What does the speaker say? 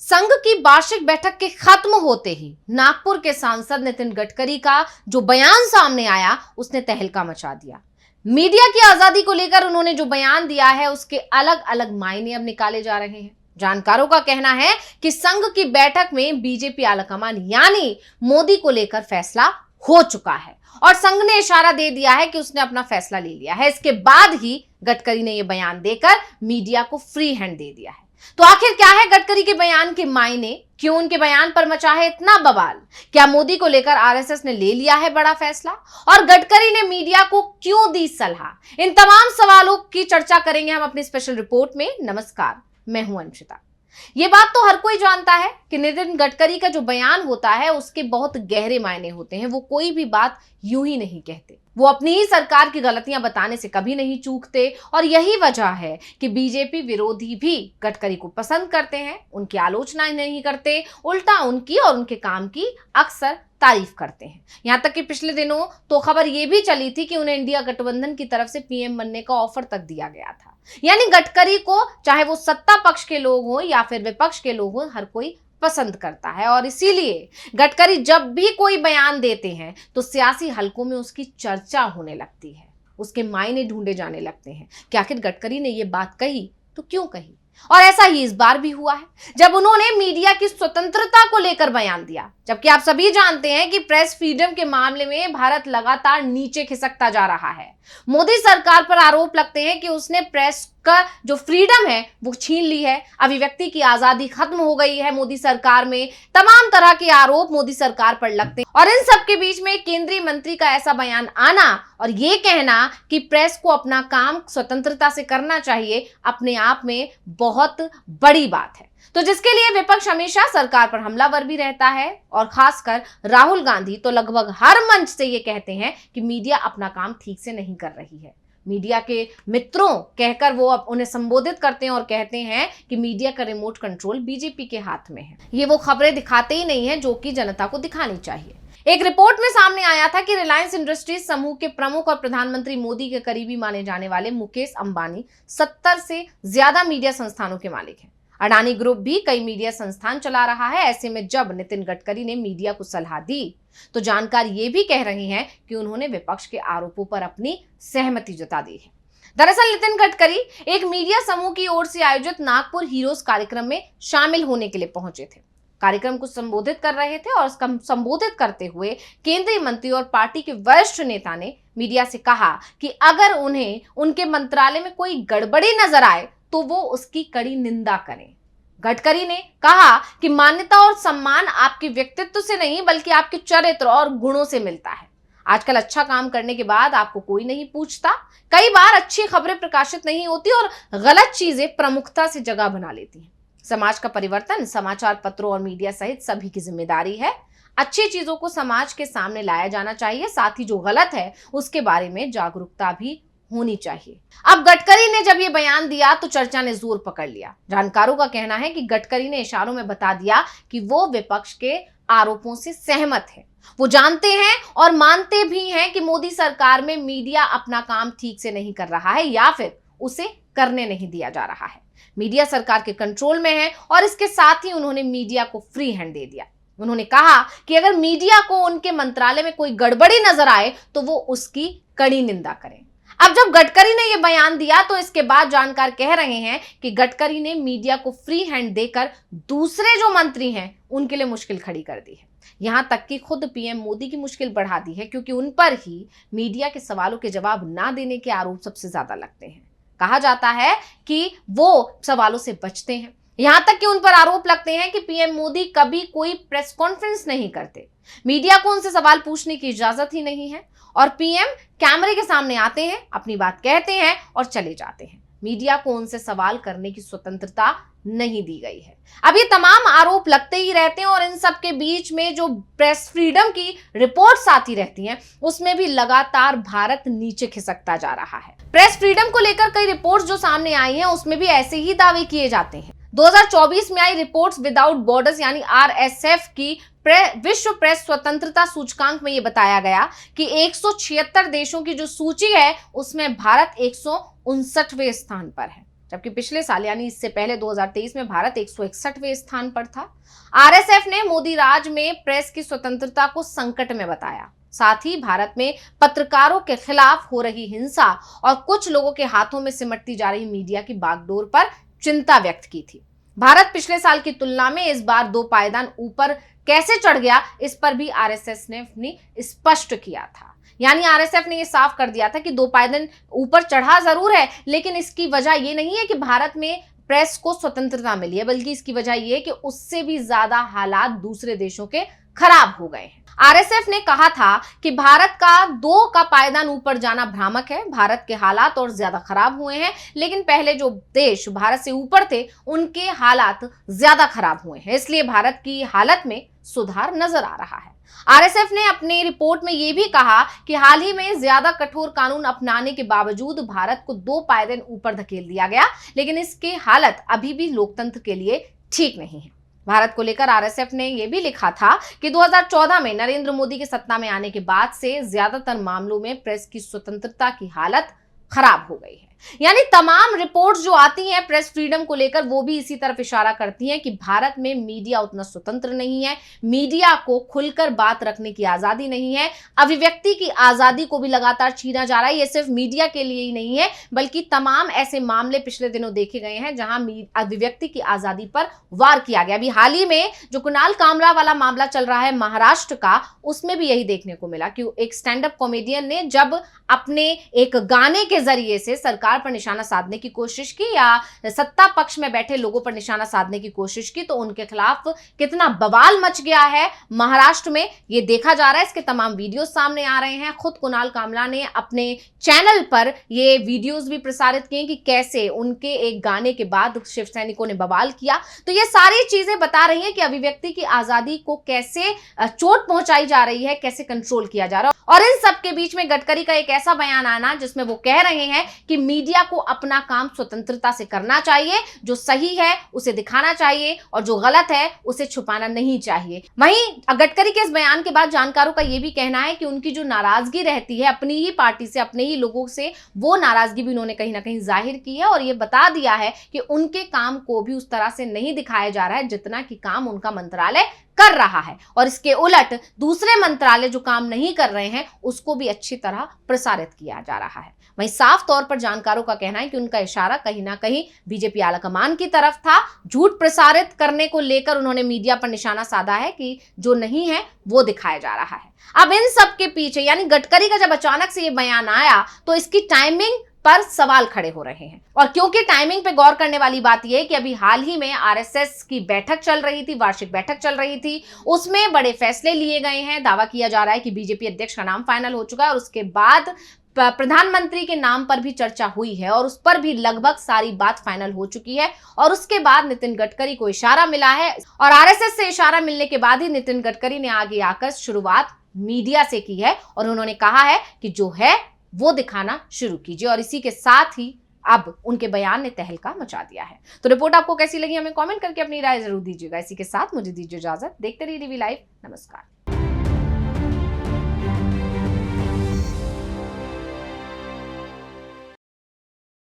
संघ की वार्षिक बैठक के खत्म होते ही नागपुर के सांसद नितिन गडकरी का जो बयान सामने आया उसने तहलका मचा दिया। मीडिया की आजादी को लेकर उन्होंने जो बयान दिया है उसके अलग अलग मायने अब निकाले जा रहे हैं। जानकारों का कहना है कि संघ की बैठक में बीजेपी आलाकमान यानी मोदी को लेकर फैसला हो चुका है और संघ ने इशारा दे दिया है कि उसने अपना फैसला ले लिया है। इसके बाद ही गडकरी ने यह बयान देकर मीडिया को फ्री हैंड दे दिया है। तो आखिर क्या है गडकरी के बयान के मायने? क्यों उनके बयान पर मचा है इतना बवाल? क्या मोदी को लेकर आरएसएस ने ले लिया है बड़ा फैसला? और गडकरी ने मीडिया को क्यों दी सलाह? इन तमाम सवालों की चर्चा करेंगे हम अपनी स्पेशल रिपोर्ट में। नमस्कार, मैं हूं अंशिता। ये बात तो हर कोई जानता है कि नितिन गडकरी का जो बयान होता है उसके बहुत गहरे मायने होते हैं। वो कोई भी बात यूं ही नहीं कहते, वो अपनी ही सरकार की गलतियां बताने से कभी नहीं चूकते और यही वजह है कि बीजेपी विरोधी भी गडकरी को पसंद करते हैं, उनकी आलोचना नहीं करते, उल्टा उनकी और उनके काम की अक्सर तारीफ करते हैं। यहां तक कि पिछले दिनों तो खबर यह भी चली थी कि उन्हें इंडिया गठबंधन की तरफ से पीएम बनने का ऑफर तक दिया गया था। यानी गडकरी को चाहे वो सत्ता पक्ष के लोग हो या फिर विपक्ष के लोग हो, हर कोई पसंद करता है और इसीलिए गडकरी जब भी कोई बयान देते हैं तो सियासी हलकों में उसकी चर्चा होने लगती है, उसके मायने ढूंढे जाने लगते हैं कि आखिर गडकरी ने यह बात कही तो क्यों कही। और ऐसा ही इस बार भी हुआ है जब उन्होंने मीडिया की स्वतंत्रता को लेकर बयान दिया। जबकि आप सभी जानते हैं कि प्रेस फ्रीडम के मामले में भारत लगातार नीचे खिसकता जा रहा है। मोदी सरकार पर आरोप लगते हैं कि उसने प्रेस का जो फ्रीडम है वो छीन ली है, अभिव्यक्ति की आजादी खत्म हो गई है मोदी सरकार में। तमाम तरह के आरोप मोदी सरकार पर लगते हैं और इन सब के बीच में केंद्रीय मंत्री का ऐसा बयान आना और ये कहना कि प्रेस को अपना काम स्वतंत्रता से करना चाहिए, अपने आप में बहुत बड़ी बात है। तो जिसके लिए विपक्ष हमेशा सरकार पर हमलावर भी रहता है और खासकर राहुल गांधी तो लगभग हर मंच से ये कहते हैं कि मीडिया अपना काम ठीक से नहीं कर रही है। मीडिया के मित्रों कहकर वो अब उन्हें संबोधित करते हैं और कहते हैं कि मीडिया का रिमोट कंट्रोल बीजेपी के हाथ में है। ये वो खबरें दिखाते ही नहीं है जो कि जनता को दिखानी चाहिए। एक रिपोर्ट में सामने आया था कि रिलायंस इंडस्ट्रीज समूह के प्रमुख और प्रधानमंत्री मोदी के करीबी माने जाने वाले मुकेश अंबानी 70 से ज्यादा मीडिया संस्थानों के मालिक हैं। अडानी ग्रुप भी कई मीडिया संस्थान चला रहा है। ऐसे में जब नितिन गडकरी ने मीडिया को सलाह दी तो जानकार ये भी कह रहे हैं कि उन्होंने विपक्ष के आरोपों पर अपनी सहमति जता दी है। दरअसल नितिन गडकरी एक मीडिया समूह की ओर से आयोजित नागपुर हीरोज कार्यक्रम में शामिल होने के लिए पहुंचे थे। कार्यक्रम को संबोधित कर रहे थे और उसका संबोधित करते हुए केंद्रीय मंत्री और पार्टी के वरिष्ठ नेता ने मीडिया से कहा कि अगर उन्हें उनके मंत्रालय में कोई गड़बड़ी नजर आए तो वो उसकी कड़ी निंदा करें। गडकरी ने कहा कि मान्यता और सम्मान आपके व्यक्तित्व से नहीं बल्कि आपके चरित्र और गुणों से मिलता है। आजकल अच्छा काम करने के बाद आपको कोई नहीं पूछता। कई बार अच्छी खबरें प्रकाशित नहीं होती और गलत चीजें प्रमुखता से जगह बना लेती हैं। समाज का परिवर्तन समाचार पत्रों और मीडिया सहित सभी की जिम्मेदारी है। अच्छी चीजों को समाज के सामने लाया जाना चाहिए, साथ ही जो गलत है उसके बारे में जागरूकता भी होनी चाहिए। अब गडकरी ने जब ये बयान दिया तो चर्चा ने जोर पकड़ लिया। जानकारों का कहना है कि गडकरी ने इशारों में बता दिया कि वो विपक्ष के आरोपों से सहमत है। वो जानते हैं और मानते भी हैं कि मोदी सरकार में मीडिया अपना काम ठीक से नहीं कर रहा है या फिर उसे करने नहीं दिया जा रहा है। मीडिया सरकार के कंट्रोल में है और इसके साथ ही उन्होंने मीडिया को फ्री हैंड दे दिया। उन्होंने कहा कि अगर मीडिया को उनके मंत्रालय में कोई गड़बड़ी नजर आए तो वो उसकी कड़ी निंदा करें। अब जब गडकरी ने यह बयान दिया तो इसके बाद जानकार कह रहे हैं कि गडकरी ने मीडिया को फ्री हैंड देकर दूसरे जो मंत्री हैं उनके लिए मुश्किल खड़ी कर दी है। यहां तक कि खुद पीएम मोदी की मुश्किल बढ़ा दी है क्योंकि उन पर ही मीडिया के सवालों के जवाब ना देने के आरोप सबसे ज्यादा लगते हैं। कहा जाता है कि वो सवालों से बचते हैं। यहां तक कि उन पर आरोप लगते हैं कि पीएम मोदी कभी कोई प्रेस कॉन्फ्रेंस नहीं करते, मीडिया को उनसे सवाल पूछने की इजाजत ही नहीं है और पीएम कैमरे के सामने आते हैं, अपनी बात कहते हैं और चले जाते हैं। मीडिया को उनसे सवाल करने की स्वतंत्रता नहीं दी गई है। अब ये तमाम आरोप लगते ही रहते हैं और इन सब के बीच में जो प्रेस फ्रीडम की रिपोर्ट्स आती रहती हैं उसमें भी लगातार भारत नीचे खिसकता जा रहा है। प्रेस फ्रीडम को लेकर कई रिपोर्ट्स जो सामने आई हैं उसमें भी ऐसे ही दावे किए जाते हैं। 2024 में आई रिपोर्ट्स विदाउट बॉर्डर्स यानी आरएसएफ की विश्व प्रेस स्वतंत्रता सूचकांक में यह बताया गया कि 176 देशों की जो सूची है उसमें भारत 159वें स्थान पर है। जबकि पिछले साल यानी इससे पहले 2023 में भारत 161वें स्थान पर था। आरएसएफ ने मोदी राज में प्रेस की स्वतंत्रता को संकट में बताया। साथ ही भारत में पत्रकारों के खिलाफ हो रही हिंसा और कुछ लोगों के हाथों में सिमटती जा रही मीडिया की बागडोर पर चिंता व्यक्त की थी। भारत पिछले साल की तुलना में इस बार 2 पायदान ऊपर कैसे चढ़ गया, इस पर भी आरएसएस ने अपनी स्पष्ट किया था। यानी आरएसएफ ने यह साफ कर दिया था कि 2 पायदान ऊपर चढ़ा जरूर है, लेकिन इसकी वजह यह नहीं है कि भारत में प्रेस को स्वतंत्रता मिली है, बल्कि इसकी वजह यह है कि उससे भी ज्यादा हालात दूसरे देशों के खराब हो गए हैं। आरएसएफ ने कहा था कि भारत का 2 का पायदान ऊपर जाना भ्रामक है, भारत के हालात और ज्यादा खराब हुए हैं, लेकिन पहले जो देश भारत से ऊपर थे उनके हालात ज्यादा खराब हुए हैं, इसलिए भारत की हालत में सुधार नजर आ रहा है। आरएसएफ ने अपनी रिपोर्ट में यह भी कहा कि हाल ही में ज्यादा कठोर कानून अपनाने के बावजूद भारत को 2 पायदान ऊपर धकेल दिया गया, लेकिन इसकी हालत अभी भी लोकतंत्र के लिए ठीक नहीं है। भारत को लेकर आरएसएफ ने यह भी लिखा था कि 2014 में नरेंद्र मोदी के सत्ता में आने के बाद से ज्यादातर मामलों में प्रेस की स्वतंत्रता की हालत खराब हो गई है। यानी तमाम रिपोर्ट्स जो आती हैं प्रेस फ्रीडम को लेकर वो भी इसी तरफ इशारा करती हैं कि भारत में मीडिया उतना स्वतंत्र नहीं है, मीडिया को खुलकर बात रखने की आजादी नहीं है, अभिव्यक्ति की आजादी को भी लगातार छीना जा रहा है। ये सिर्फ मीडिया के लिए ही नहीं है, बल्कि तमाम ऐसे मामले पिछले दिनों देखे गए हैं जहां अभिव्यक्ति की आजादी पर वार किया गया। अभी हाल ही में जो कुणाल कामरा वाला मामला चल रहा है महाराष्ट्र का, उसमें भी यही देखने को मिला कि एक स्टैंड अप कॉमेडियन ने जब अपने एक गाने के जरिए से सरकार पर निशाना साधने की कोशिश की या सत्ता पक्ष में बैठे लोगों पर निशाना साधने की कोशिश की, तो उनके खिलाफ कितना बवाल मच गया है महाराष्ट्र में, ये देखा जा रहा है। इसके तमाम वीडियोस सामने आ रहे हैं। खुद कुणाल कामरा ने अपने चैनल पर ये वीडियोस भी प्रसारित किए कि कैसे उनके एक गाने के बाद शिव सैनिकों ने बवाल किया। तो ये सारी चीजें बता रही हैं कि अभिव्यक्ति की आजादी को कैसे चोट पहुंचाई जा रही है, कैसे कंट्रोल किया जा रहा है। और इन सब के बीच में गडकरी का एक ऐसा बयान आना जिसमें वो कह रहे हैं कि मीडिया को अपना काम स्वतंत्रता से करना चाहिए, जो सही है उसे दिखाना चाहिए और जो गलत है उसे छुपाना नहीं चाहिए। वहीं गडकरी के इस बयान के बाद जानकारों का यह भी कहना है कि उनकी जो नाराजगी रहती है अपनी ही पार्टी से, अपने ही लोगों से, वो नाराजगी भी उन्होंने कहीं ना कहीं जाहिर की है और ये बता दिया है कि उनके काम को भी उस तरह से नहीं दिखाया जा रहा है जितना कि काम उनका मंत्रालय कर रहा है, और इसके उलट दूसरे मंत्रालय जो काम नहीं कर रहे हैं उसको भी अच्छी तरह प्रसारित किया जा रहा है। वहीं साफ तौर पर जानकारों का कहना है कि उनका इशारा कहीं ना कहीं बीजेपी आलाकमान की तरफ था। झूठ प्रसारित करने को लेकर उन्होंने मीडिया पर निशाना साधा है कि जो नहीं है वो दिखाया जा रहा है। अब इन सब के पीछे यानी गडकरी का जब अचानक से ये बयान आया तो इसकी टाइमिंग पर सवाल खड़े हो रहे हैं, और क्योंकि टाइमिंग पे गौर करने वाली बात यह है कि अभी हाल ही में आरएसएस की बैठक चल रही थी, वार्षिक बैठक चल रही थी, उसमें बड़े फैसले लिए गए हैं। दावा किया जा रहा है कि बीजेपी अध्यक्ष का नाम फाइनल हो चुका है और उसके बाद प्रधानमंत्री के नाम पर भी चर्चा हुई है और उस पर भी लगभग सारी बात फाइनल हो चुकी है। और उसके बाद नितिन गडकरी को इशारा मिला है और आरएसएस से इशारा मिलने के बाद ही नितिन गडकरी ने आगे आकर शुरुआत मीडिया से की है और उन्होंने कहा है कि जो है वो दिखाना शुरू कीजिए, और इसी के साथ ही अब उनके बयान ने तहलका मचा दिया है। तो रिपोर्ट आपको कैसी लगी हमें कमेंट करके अपनी राय जरूर दीजिएगा। इसी के साथ मुझे दीजिए इजाजत। देखते रहिए DV लाइव। नमस्कार।